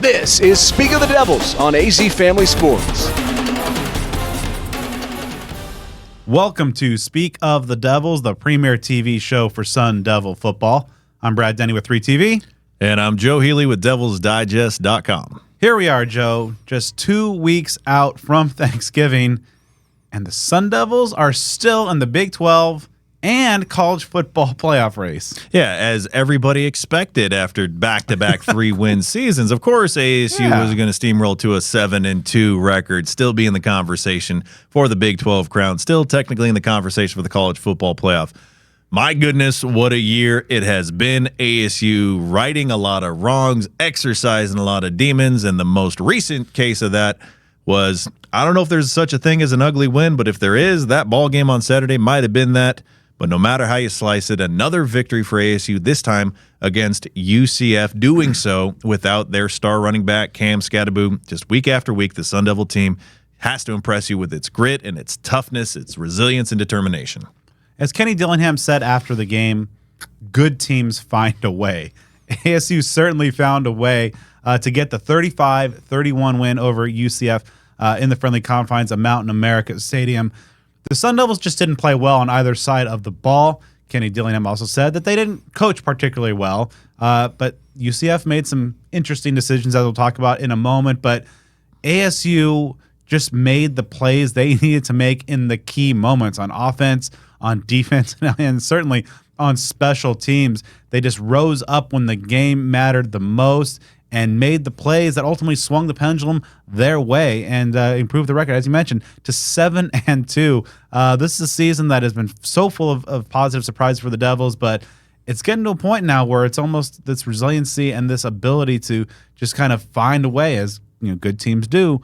This is Speak of the Devils on AZ Family Sports. Welcome to Speak of the Devils, the premier TV show for Sun Devil football. I'm Brad Denny with 3TV. And I'm Joe Healey with DevilsDigest.com. Here we are, Joe, just 2 weeks out from Thanksgiving, and the Sun Devils are still in the Big 12 and college football playoff race. Yeah, as everybody expected after back-to-back 3-win seasons. Of course, ASU was going to steamroll to a 7-2 record, still be in the conversation for the Big 12 crown, still technically in the conversation for the college football playoff. My goodness, what a year it has been. ASU righting a lot of wrongs, exercising a lot of demons, and the most recent case of that was, I don't know if there's such a thing as an ugly win, but if there is, that ball game on Saturday might have been that. But no matter how you slice it, another victory for ASU, this time against UCF, doing so without their star running back, Cam Scattaboo. Just week after week, the Sun Devil team has to impress you with its grit and its toughness, its resilience and determination. As Kenny Dillingham said after the game, good teams find a way. ASU certainly found a way to get the 35-31 win over UCF in the friendly confines of Mountain America Stadium. The Sun Devils just didn't play well on either side of the ball. Kenny Dillingham also said that they didn't coach particularly well, but UCF made some interesting decisions, as we'll talk about in a moment. But ASU just made the plays they needed to make in the key moments on offense, on defense, and certainly on special teams. They just rose up when the game mattered the most and made the plays that ultimately swung the pendulum their way and improved the record, as you mentioned, to 7-2. This is a season that has been so full of positive surprises for the Devils, but it's getting to a point now where it's almost this resiliency and this ability to just kind of find a way, as good teams do,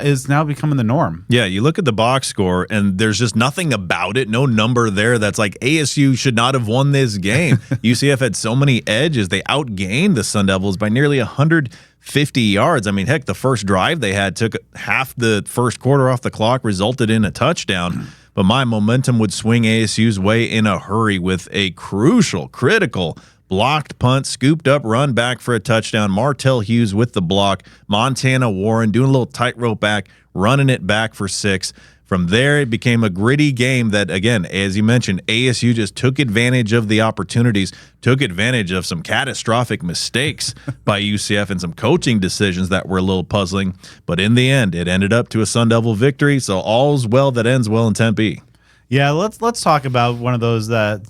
is now becoming the norm. Yeah, you look at the box score, and there's just nothing about it, no number there that's like ASU should not have won this game. UCF had so many edges. They outgained the Sun Devils by nearly 150 yards. I mean, heck, the first drive they had took half the first quarter off the clock, resulted in a touchdown. But my momentum would swing ASU's way in a hurry with a crucial, critical blocked punt, scooped up, run back for a touchdown. Martell Hughes with the block. Montana Warren doing a little tightrope back, running it back for 6. From there, it became a gritty game that, again, as you mentioned, ASU just took advantage of the opportunities, took advantage of some catastrophic mistakes by UCF and some coaching decisions that were a little puzzling. But in the end, it ended up to a Sun Devil victory, so all's well that ends well in Tempe. Yeah, let's talk about one of those the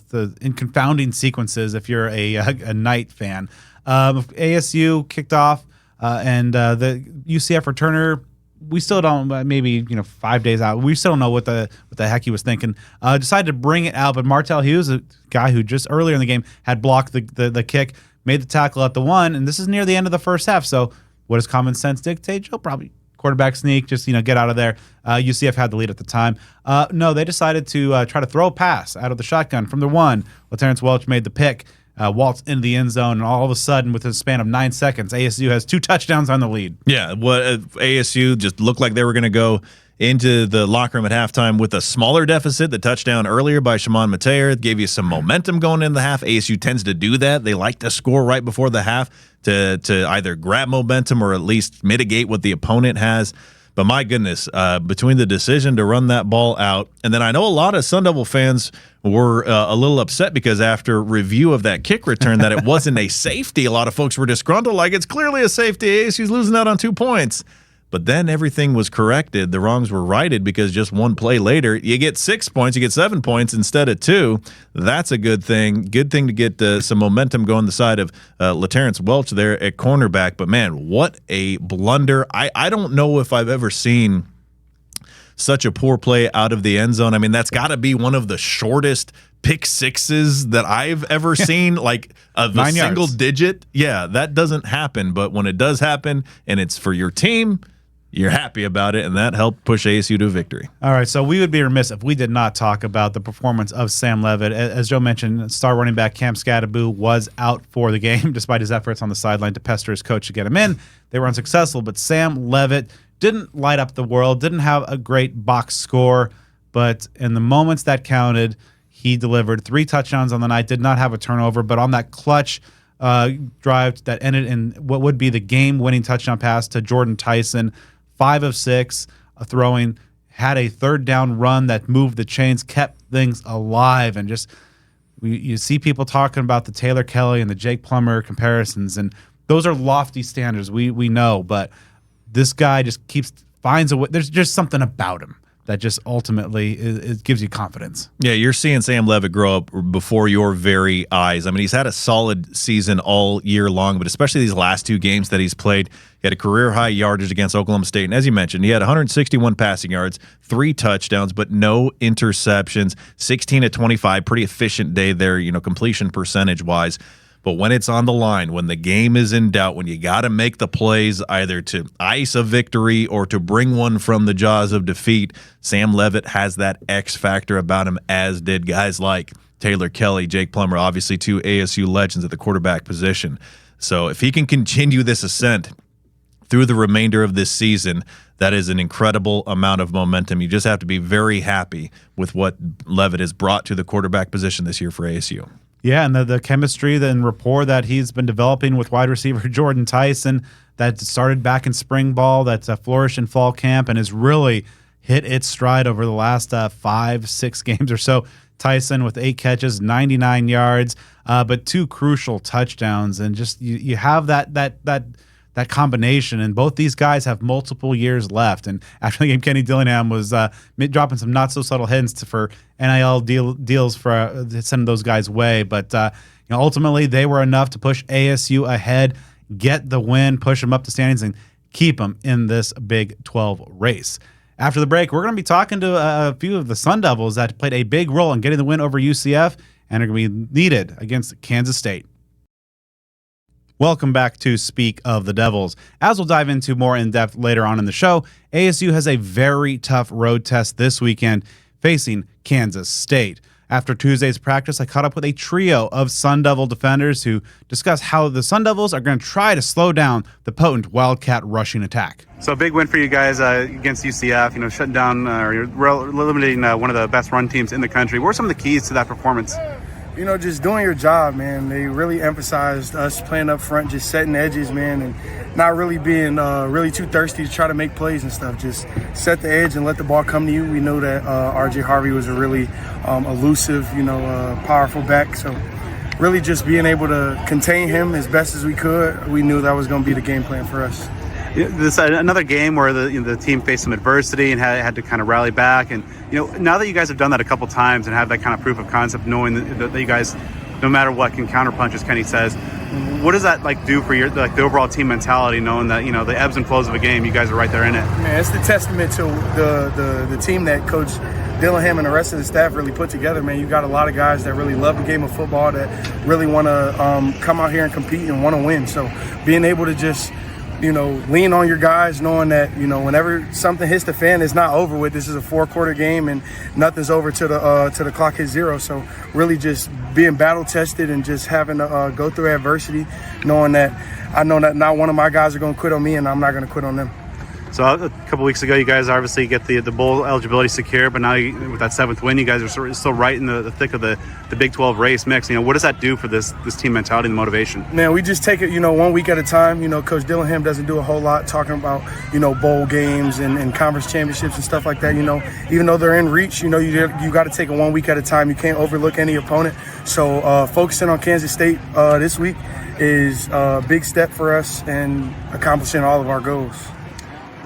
confounding sequences. If you're a Knight fan, ASU kicked off, and the UCF returner, we still don't. Maybe 5 days out, we still don't know what the heck he was thinking. Decided to bring it out, but Martell Hughes, a guy who just earlier in the game had blocked the kick, made the tackle at the 1, and this is near the end of the first half. So what does common sense dictate? Joe, probably quarterback sneak, just get out of there. UCF had the lead at the time. No, they decided to try to throw a pass out of the shotgun from the 1. Terrence Welch made the pick, waltzed into the end zone, and all of a sudden, within a span of 9 seconds, ASU has 2 touchdowns on the lead. Yeah, ASU just looked like they were going to go into the locker room at halftime with a smaller deficit. The touchdown earlier by Shimon Mateer gave you some momentum going into the half. ASU tends to do that. They like to score right before the half to either grab momentum or at least mitigate what the opponent has. But my goodness, between the decision to run that ball out, and then I know a lot of Sun Devil fans were a little upset because after review of that kick return that it wasn't a safety. A lot of folks were disgruntled, like it's clearly a safety. ASU's losing out on 2 points. But then everything was corrected. The wrongs were righted because just one play later, you get 6 points. You get 7 points instead of 2. That's a good thing. Good thing to get some momentum going the side of LaTerrence Welch there at cornerback. But, man, what a blunder. I don't know if I've ever seen such a poor play out of the end zone. I mean, that's got to be one of the shortest pick sixes that I've ever seen, like the single digit. Yeah, that doesn't happen. But when it does happen and it's for your team, you're happy about it, and that helped push ASU to a victory. All right, so we would be remiss if we did not talk about the performance of Sam Levitt. As Joe mentioned, star running back Cam Scattaboo was out for the game despite his efforts on the sideline to pester his coach to get him in. They were unsuccessful, but Sam Levitt didn't light up the world, didn't have a great box score, but in the moments that counted, he delivered 3 touchdowns on the night, did not have a turnover, but on that clutch drive that ended in what would be the game-winning touchdown pass to Jordan Tyson. 5 of 6 throwing, had a third down run that moved the chains, kept things alive, and just you see people talking about the Taylor Kelly and the Jake Plummer comparisons, and those are lofty standards. We know, but this guy just finds a way. There's just something about him that just ultimately it gives you confidence. Yeah, you're seeing Sam Levitt grow up before your very eyes. I mean, he's had a solid season all year long, but especially these last 2 games that he's played. He had a career-high yardage against Oklahoma State, and as you mentioned, he had 161 passing yards, 3 touchdowns, but no interceptions, 16 of 25, pretty efficient day there, completion percentage-wise. But when it's on the line, when the game is in doubt, when you got to make the plays either to ice a victory or to bring one from the jaws of defeat, Sam Levitt has that X factor about him, as did guys like Taylor Kelly, Jake Plummer, obviously 2 ASU legends at the quarterback position. So if he can continue this ascent through the remainder of this season, that is an incredible amount of momentum. You just have to be very happy with what Levitt has brought to the quarterback position this year for ASU. Yeah, and the chemistry and rapport that he's been developing with wide receiver Jordan Tyson that started back in spring ball, that's flourished in fall camp, and has really hit its stride over the last 5-6 games or so. Tyson with 8 catches, 99 yards, but 2 crucial touchdowns, and just you have that combination, and both these guys have multiple years left. And after the game, Kenny Dillingham was dropping some not so subtle hints for NIL deals for sending those guys away. But ultimately, they were enough to push ASU ahead, get the win, push them up the standings, and keep them in this Big 12 race. After the break, we're going to be talking to a few of the Sun Devils that played a big role in getting the win over UCF and are going to be needed against Kansas State. Welcome back to Speak of the Devils. As we'll dive into more in depth later on in the show, ASU has a very tough road test this weekend facing Kansas State. After Tuesday's practice, I caught up with a trio of Sun Devil defenders who discuss how the Sun Devils are going to try to slow down the potent Wildcat rushing attack. So a big win for you guys against UCF, shutting down or eliminating one of the best run teams in the country. What were some of the keys to that performance? Just doing your job, man. They really emphasized us playing up front, just setting edges, man, and not really being really too thirsty to try to make plays and stuff. Just set the edge and let the ball come to you. We know that RJ Harvey was a really elusive, powerful back. So really just being able to contain him as best as we could, we knew that was going to be the game plan for us. This another game where the team faced some adversity and had to kind of rally back, and now that you guys have done that a couple times and have that kind of proof of concept, knowing that you guys, no matter what, can counterpunch, as Kenny says, what does that do for your the overall team mentality, knowing that the ebbs and flows of a game, you guys are right there in it? Man, it's the testament to the team that Coach Dillingham and the rest of the staff really put together, man. You got a lot of guys that really love the game of football, that really want to come out here and compete and want to win. So being able to just lean on your guys, knowing that, whenever something hits the fan, it's not over with. This is a 4-quarter game and nothing's over till the clock hits 0. So really just being battle tested and just having to go through adversity, knowing that I know that not one of my guys are going to quit on me and I'm not going to quit on them. So a couple weeks ago, you guys obviously get the bowl eligibility secure, but now with that 7th win, you guys are still right in the thick of the Big 12 race mix. What does that do for this team mentality and motivation? Man, we just take it, 1 week at a time. Coach Dillingham doesn't do a whole lot talking about, bowl games and conference championships and stuff like that. Even though they're in reach, you got to take it 1 week at a time. You can't overlook any opponent. So focusing on Kansas State this week is a big step for us in accomplishing all of our goals.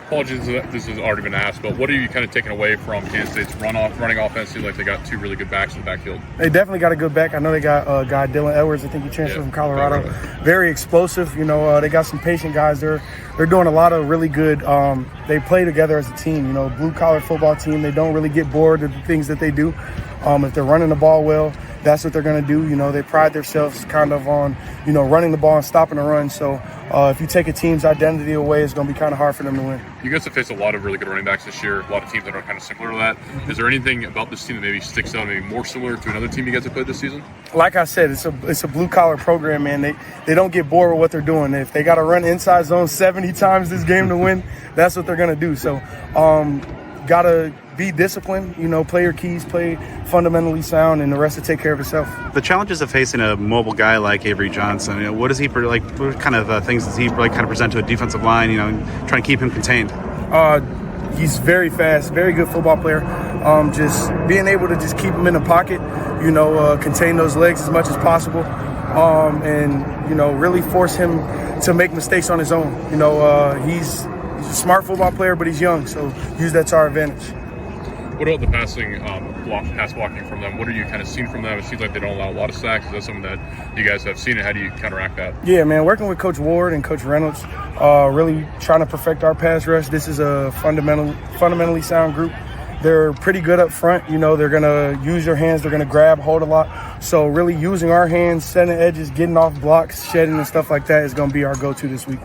Apologies if this has already been asked, but what are you kind of taking away from Kansas State's running offense? Seems like they got 2 really good backs in the backfield. They definitely got a good back. I know they got a guy, Dylan Edwards. I think he transferred from Colorado. Very explosive. They got some patient guys. They're doing a lot of really good. They play together as a team. Blue collar football team. They don't really get bored of the things that they do. If they're running the ball well, that's what they're going to do. They pride themselves kind of on, running the ball and stopping the run. So if you take a team's identity away, it's going to be kind of hard for them to win. You guys have faced a lot of really good running backs this year, a lot of teams that are kind of similar to that. Is there anything about this team that maybe sticks out, maybe more similar to another team you guys have played this season? Like I said, it's a blue-collar program, man. They don't get bored with what they're doing. If they got to run inside zone 70 times this game to win, that's what they're going to do. So got to be disciplined, play your keys, play fundamentally sound, and the rest will take care of itself. The challenges of facing a mobile guy like Avery Johnson, what does he like? What kind of things does he kind of present to a defensive line? Trying to keep him contained. He's very fast, very good football player. Just being able to just keep him in the pocket, contain those legs as much as possible, and really force him to make mistakes on his own. He's a smart football player, but he's young, so use that to our advantage. What about the passing, pass blocking from them? What are you kind of seeing from them? It seems like they don't allow a lot of sacks. Is that something that you guys have seen, and how do you counteract that? Yeah, man, working with Coach Ward and Coach Reynolds, really trying to perfect our pass rush. This is a fundamentally sound group. They're pretty good up front. They're going to use their hands. They're going to grab, hold a lot. So really using our hands, setting edges, getting off blocks, shedding and stuff like that is going to be our go-to this week.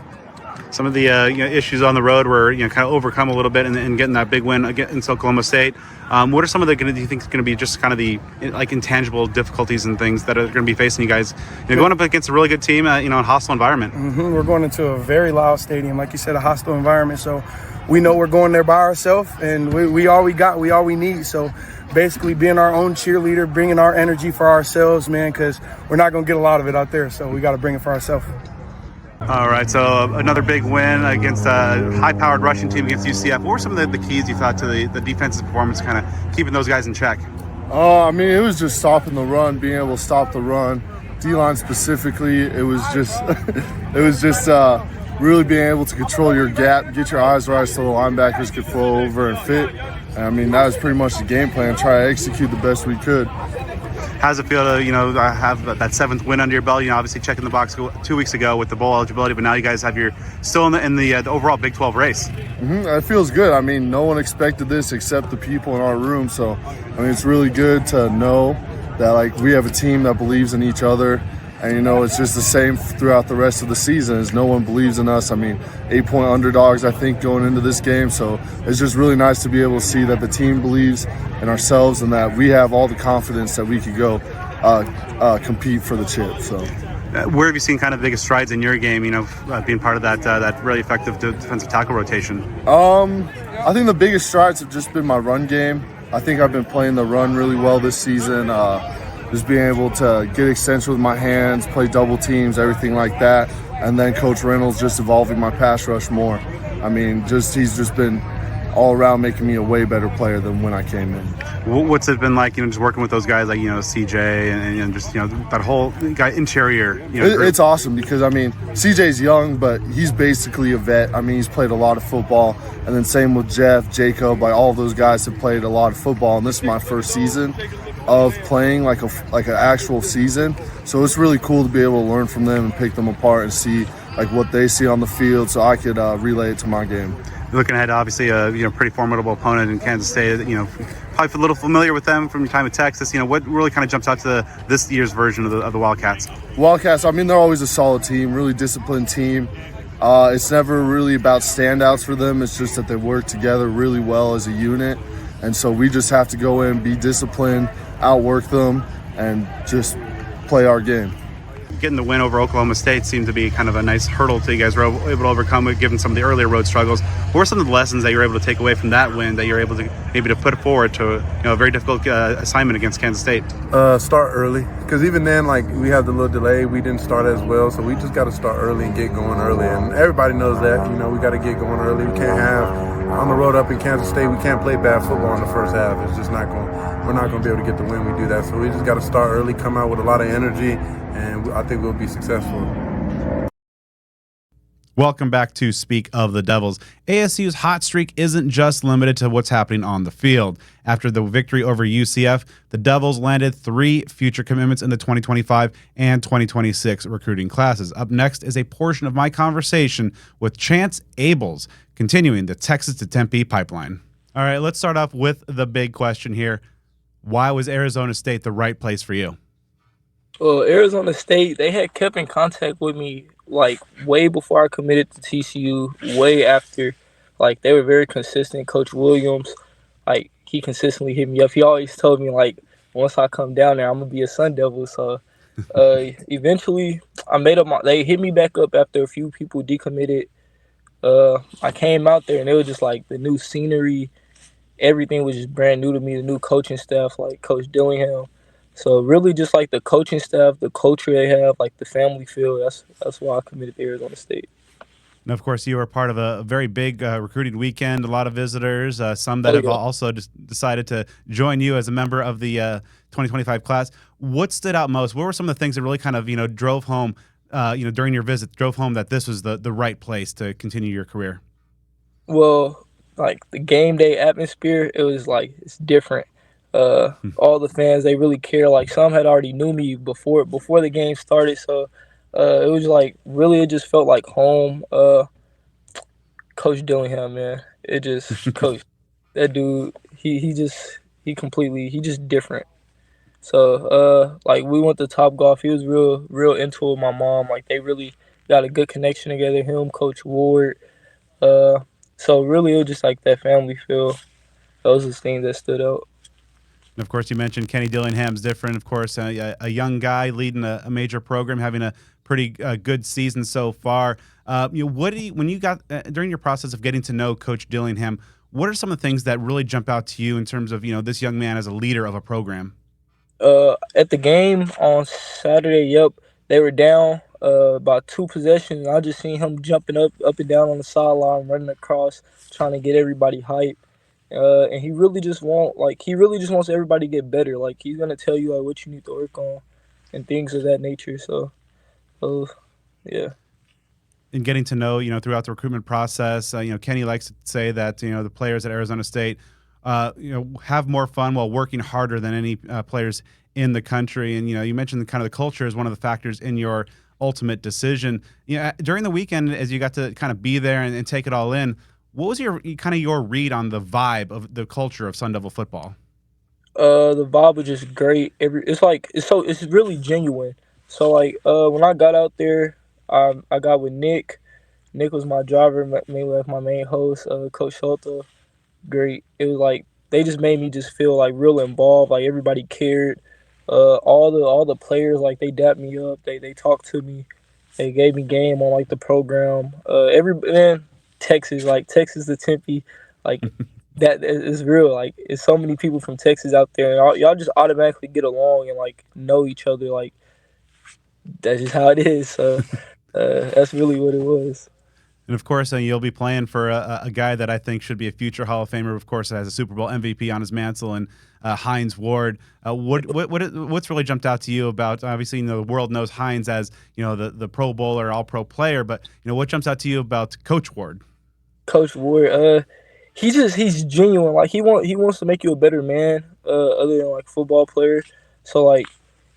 Some of the issues on the road were kind of overcome a little bit and getting that big win against Oklahoma State. What are some of the do you think is going to be just kind of the intangible difficulties and things that are going to be facing you guys? Going up against a really good team, in a hostile environment. We're going into a very loud stadium, like you said, a hostile environment. So we know we're going there by ourselves, and we all we got, we all we need. So basically, being our own cheerleader, bringing our energy for ourselves, man, because we're not going to get a lot of it out there. So we got to bring it for ourselves. All right, so another big win against a high-powered rushing team against UCF. What were some of the keys you thought to the defense's performance, kind of keeping those guys in check? It was just stopping the run, being able to stop the run. D-line specifically, it was just really being able to control your gap, get your eyes right so the linebackers could flow over and fit. That was pretty much the game plan, try to execute the best we could. How does it feel to, have that seventh win under your belt? Obviously checking the box 2 weeks ago with the bowl eligibility, but now you guys have still in the overall Big 12 race. It feels good. No one expected this except the people in our room. So, it's really good to know that, we have a team that believes in each other. And, it's just the same throughout the rest of the season as no one believes in us. 8-point underdogs, I think, going into this game. So it's just really nice to be able to see that the team believes in ourselves and that we have all the confidence that we could go compete for the chip. So, where have you seen kind of the biggest strides in your game, being part of that really effective defensive tackle rotation? I think the biggest strides have just been my run game. I think I've been playing the run really well this season. Just being able to get extension with my hands, play double teams, everything like that. And then Coach Reynolds just evolving my pass rush more. He's just been all around making me a way better player than when I came in. What's it been like, just working with those guys like, CJ and just, that whole guy interior, It's awesome because, CJ's young, but he's basically a vet. He's played a lot of football. And then same with Jeff, Jacob, all of those guys have played a lot of football. And this is my first season of playing like an actual season. So it's really cool to be able to learn from them and pick them apart and see what they see on the field so I could relay it to my game. Looking ahead, obviously, a pretty formidable opponent in Kansas State. Probably a little familiar with them from your time at Texas. What really kind of jumps out to this year's version of the Wildcats? Wildcats, they're always a solid team, really disciplined team. It's never really about standouts for them. It's just that they work together really well as a unit. And so we just have to go in, be disciplined, outwork them, and just play our game. Getting the win over Oklahoma State seemed to be kind of a nice hurdle to you guys were able to overcome, given some of the earlier road struggles. What were some of the lessons that you were able to take away from that win that you're able to maybe to put forward to a very difficult assignment against Kansas State? Start early, because even then, we have the little delay. We didn't start as well, so we just got to start early and get going early. And everybody knows that. We got to get going early. We can't have on the road up in Kansas State. We can't play bad football in the first half. It's just not going. We're not going to be able to get the win. We do that, so we just got to start early, come out with a lot of energy, and I think we'll be successful. Welcome back to Speak of the Devils. ASU's hot streak isn't just limited to what's happening on the field. After the victory over UCF, the Devils landed 3 future commitments in the 2025 and 2026 recruiting classes. Up next is a portion of my conversation with Chance Abels, continuing the Texas to Tempe pipeline. All right, let's start off with the big question here. Why was Arizona State the right place for you? Well, Arizona State, they had kept in contact with me way before I committed to TCU, way after. They were very consistent. Coach Williams, he consistently hit me up. He always told me, once I come down there, I'm going to be a Sun Devil. So eventually I made up they hit me back up after a few people decommitted. I came out there and it was just the new scenery. everything was just brand new to me. The new coaching staff, like Coach Dillingham. So really, just like the coaching staff, the culture they have, like the family feel. That's why I committed to Arizona State. And of course, you were part of a very big recruiting weekend, a lot of visitors, some that have also just decided to join you as a member of the 2025 class. What stood out most? What were some of the things that really kind of, drove home, during your visit, drove home that this was the right place to continue your career? Well, like the game day atmosphere, it was like it's different. All the fans, they really care. Like some had already knew me before the game started, so it was like really, it just felt like home. Coach Dillingham, man, it just coach that dude. He just different. So like we went to Top Golf. He was real into it with my mom. Like they really got a good connection together. Him, Coach Ward. So really, it was just like that family feel. Those are the things that stood out. And of course, you mentioned Kenny Dillingham's different. Of course, a young guy leading a major program, having a pretty good season so far. When you got during your process of getting to know Coach Dillingham, what are some of the things that really jump out to you in terms of this young man as a leader of a program? At the game on Saturday, they were down about 2 possessions. I just seen him jumping up and down on the sideline, running across, trying to get everybody hyped. And he really just wants everybody to get better. Like he's gonna tell you like what you need to work on and things of that nature. So yeah. In getting to know, throughout the recruitment process, Kenny likes to say that the players at Arizona State, have more fun while working harder than any players in the country. And you mentioned the culture is one of the factors in your ultimate decision. During the weekend, as you got to kind of be there and take it all in, what was your read on the vibe of the culture of Sun Devil football? The vibe was just great. It's really genuine. So like when I got out there, I got with Nick. Nick was my driver, mainly like my main host. Coach Shelta, great. It was like they just made me just feel like real involved. Like everybody cared. All the players, like they dapped me up. They talked to me. They gave me game on like the program. Texas to Tempe, like that is real. Like it's so many people from Texas out there, and y'all just automatically get along and like know each other. Like that's just how it is. So that's really what it was. And of course, you'll be playing for a guy that I think should be a future Hall of Famer. Of course, has a Super Bowl MVP on his mantle, and Hines Ward. What's really jumped out to you about? Obviously, the world knows Hines as the Pro Bowler, All Pro player, but what jumps out to you about Coach Ward? Coach Ward, he's genuine. Like he wants to make you a better man, other than like football player. So like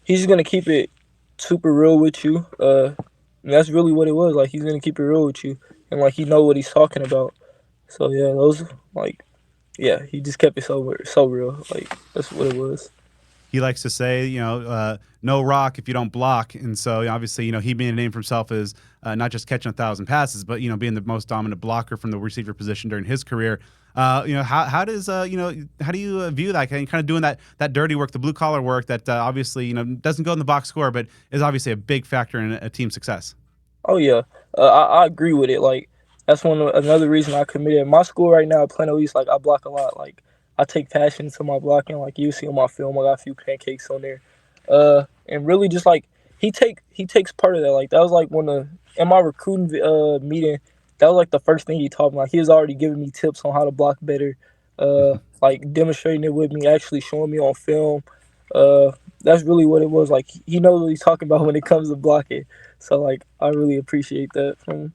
he's gonna keep it super real with you. And that's really what it was. Like he's gonna keep it real with you, and like he know what he's talking about. So yeah, he just kept it so real. Like that's what it was. He likes to say, no rock if you don't block. And so obviously, he made a name for himself as not just catching 1,000 passes, but, being the most dominant blocker from the receiver position during his career. How do you view that? Kind of doing that dirty work, the blue collar work that obviously, doesn't go in the box score, but is obviously a big factor in a team's success. Oh yeah. I agree with it. Like that's another reason I committed. In my school right now at Plano East, like I block a lot. Like I take passion to my blocking. Like you see on my film, I got a few pancakes on there. And really just like he takes part of that. Like that was like in my recruiting meeting, that was like the first thing he taught me. Like he was already giving me tips on how to block better, like demonstrating it with me, actually showing me on film. That's really what it was. Like he knows what he's talking about when it comes to blocking. So like I really appreciate that from him.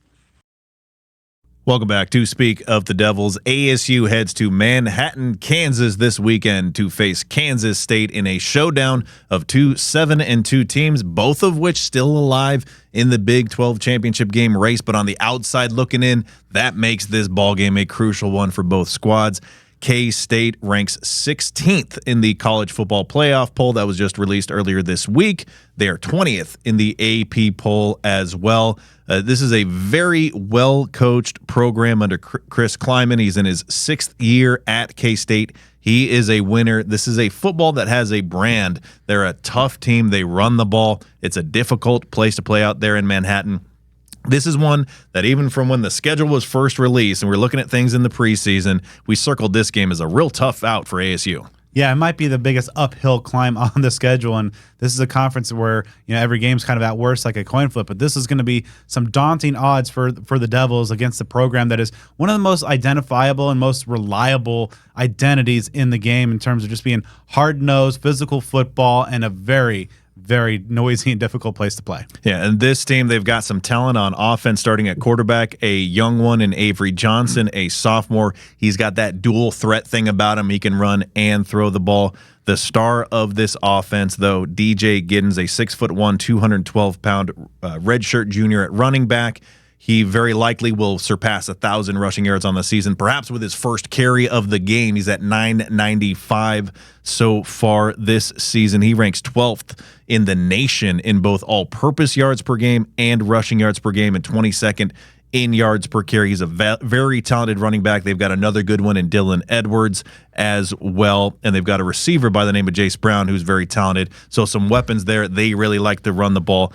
Welcome back to Speak of the Devils. ASU heads to Manhattan, Kansas this weekend to face Kansas State in a showdown of 2 7-2 teams, both of which still alive in the Big 12 championship game race. But on the outside looking in, that makes this ball game a crucial one for both squads. K-State ranks 16th in the college football playoff poll that was just released earlier this week. They are 20th in the AP poll as well. This is a very well-coached program under Chris Kleiman. He's in his 6th year at K-State. He is a winner. This is a football that has a brand. They're a tough team. They run the ball. It's a difficult place to play out there in Manhattan. This is one that even from when the schedule was first released and we're looking at things in the preseason, we circled this game as a real tough out for ASU. Yeah, it might be the biggest uphill climb on the schedule, and this is a conference where every game's kind of at worst like a coin flip. But this is going to be some daunting odds for the Devils against the program that is one of the most identifiable and most reliable identities in the game in terms of just being hard-nosed, physical football, and a very, very noisy and difficult place to play. Yeah, and this team, they've got some talent on offense starting at quarterback, a young one in Avery Johnson, a sophomore. He's got that dual threat thing about him. He can run and throw the ball. The star of this offense, though, DJ Giddens, a 6'1", 212-pound redshirt junior at running back. He very likely will surpass 1,000 rushing yards on the season, perhaps with his first carry of the game. He's at 995 so far this season. He ranks 12th in the nation in both all-purpose yards per game and rushing yards per game, and 22nd in yards per carry. He's a very talented running back. They've got another good one in Dylan Edwards as well, and they've got a receiver by the name of Jace Brown who's very talented. So some weapons there. They really like to run the ball.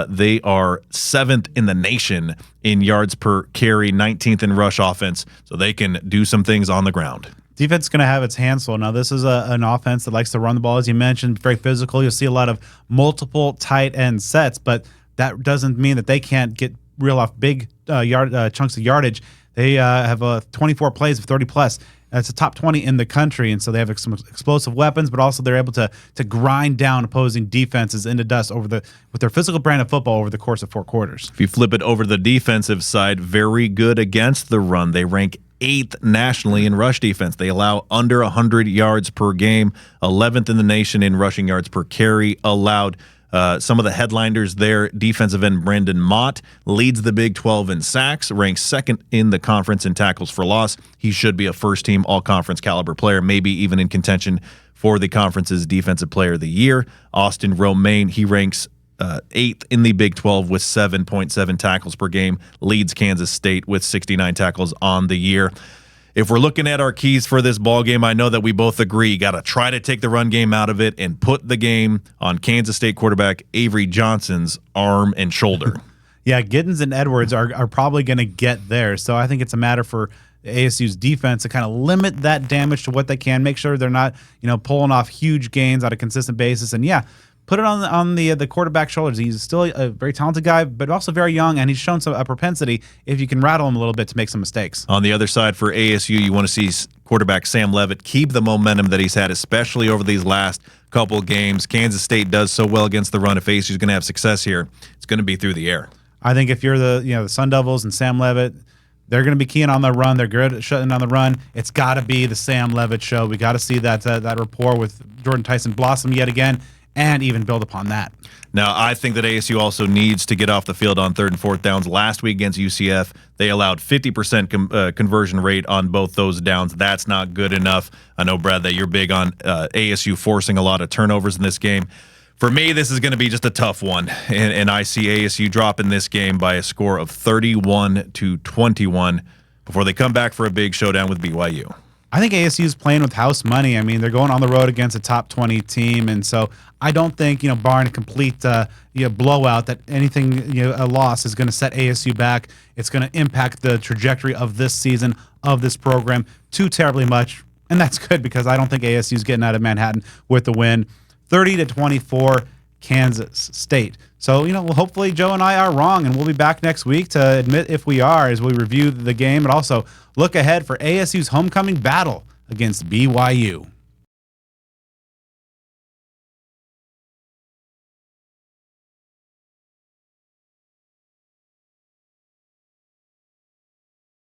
They are 7th in the nation in yards per carry, 19th in rush offense, so they can do some things on the ground. Defense is going to have its hands full. Now, this is an offense that likes to run the ball, as you mentioned, very physical. You'll see a lot of multiple tight end sets, but that doesn't mean that they can't get reel off big chunks of yardage. They have 24 plays of 30-plus. That's a top 20 in the country, and so they have some explosive weapons, but also they're able to grind down opposing defenses into dust with their physical brand of football over the course of 4 quarters. If you flip it over to the defensive side, very good against the run. They rank 8th nationally in rush defense. They allow under 100 yards per game, 11th in the nation in rushing yards per carry allowed. Some of the headliners there, defensive end Brandon Mott leads the Big 12 in sacks, ranks 2nd in the conference in tackles for loss. He should be a first-team all-conference caliber player, maybe even in contention for the conference's Defensive Player of the Year. Austin Romaine, he ranks 8th in the Big 12 with 7.7 tackles per game, leads Kansas State with 69 tackles on the year. If we're looking at our keys for this ball game, I know that we both agree, got to try to take the run game out of it and put the game on Kansas State quarterback Avery Johnson's arm and shoulder. Yeah, Giddens and Edwards are probably going to get there. So I think it's a matter for ASU's defense to kind of limit that damage to what they can, make sure they're not pulling off huge gains on a consistent basis. And yeah, put it on the quarterback's shoulders. He's still a very talented guy, but also very young, and he's shown a propensity, if you can rattle him a little bit, to make some mistakes. On the other side for ASU, you want to see quarterback Sam Leavitt keep the momentum that he's had, especially over these last couple games. Kansas State does so well against the run. If ASU is going to have success here, it's going to be through the air. I think if you're the Sun Devils and Sam Leavitt, they're going to be keying on the run. They're good at shutting down the run. It's got to be the Sam Leavitt show. We got to see that rapport with Jordan Tyson blossom yet again, and even build upon that. Now, I think that ASU also needs to get off the field on 3rd and 4th downs. Last week against UCF, they allowed 50% conversion rate on both those downs. That's not good enough. I know, Brad, that you're big on ASU forcing a lot of turnovers in this game. For me, this is going to be just a tough one, and I see ASU dropping this game by a score of 31-21 before they come back for a big showdown with BYU. I think ASU is playing with house money. I mean, they're going on the road against a top 20 team, and so I don't think, barring a complete blowout, that anything, a loss is going to set ASU back. It's going to impact the trajectory of this season, of this program, too terribly much, and that's good because I don't think ASU is getting out of Manhattan with the win. 30-24, Kansas State. So, hopefully Joe and I are wrong, and we'll be back next week to admit if we are as we review the game, but also look ahead for ASU's homecoming battle against BYU.